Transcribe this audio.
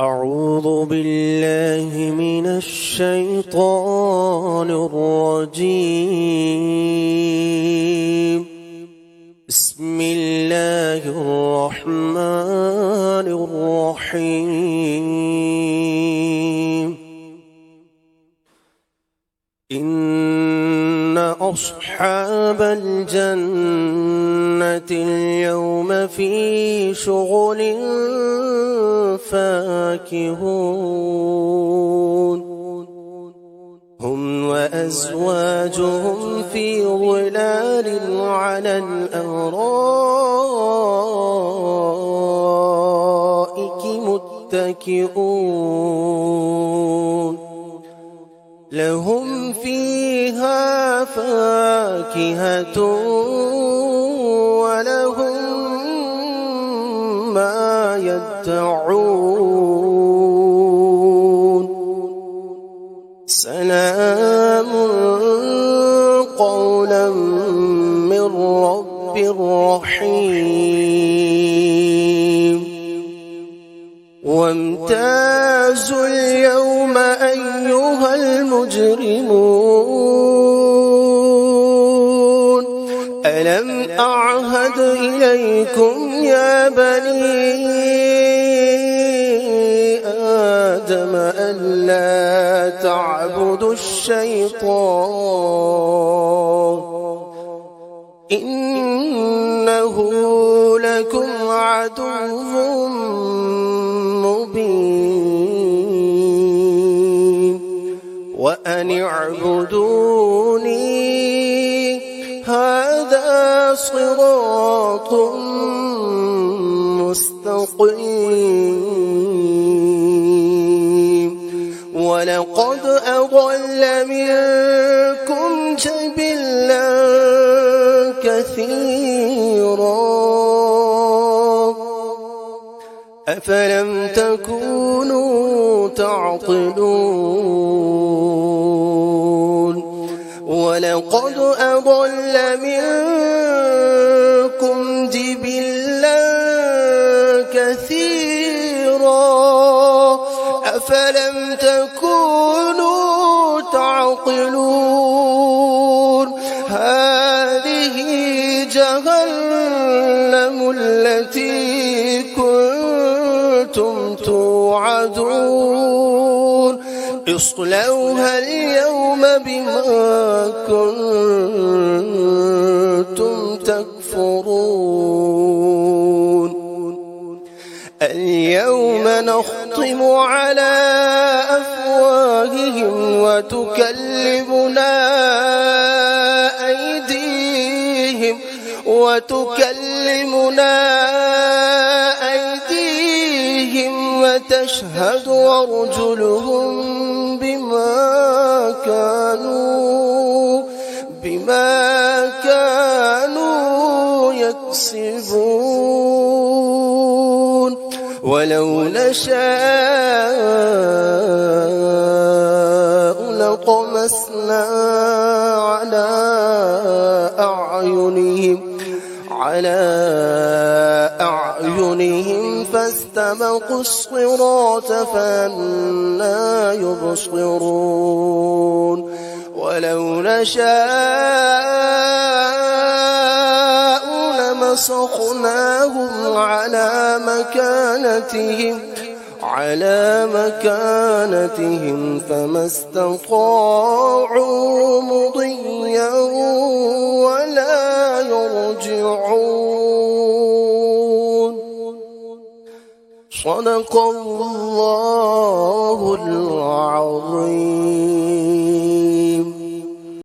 أعوذ بالله من الشيطان الرجيم. بسم الله الرحمن الرحيم. إن أصحاب الجنة اليوم في شغل فاكهون هم وأزواجهم في ظلال على الأرائك متكئون لهم فيها فاكهة ولهم ما يدعون سلام قولا من رب رحيم. وامتازوا اليوم أيها المجرمون ألم أعهد إليكم يا بني آدم ألا تعبدوا الشيطان إنه لكم عدو مبين وأن اعبدوني هذا صراط مستقيم. ولقد أضل منكم جبلا كثيرا أفلم تكونوا تعقلون. ولقد أضل منكم جبلا كثيرا أفلم تكونوا تعقلون. هذه جهنم التي كنتم توعدون اصلوها اليوم بما كنتم تكفرون. اليوم نختم على أفواههم وتكلمنا أيديهم وتشهد أرجلهم بما كانوا يكسبون. ولو نشاء لطمسنا على أعينهم فاستبقوا الصراط فأنى يبصرون. ولو نشاء لمسخناهم على مكانتهم فما استطاعوا مضيا ولا يرجعون. صدق الله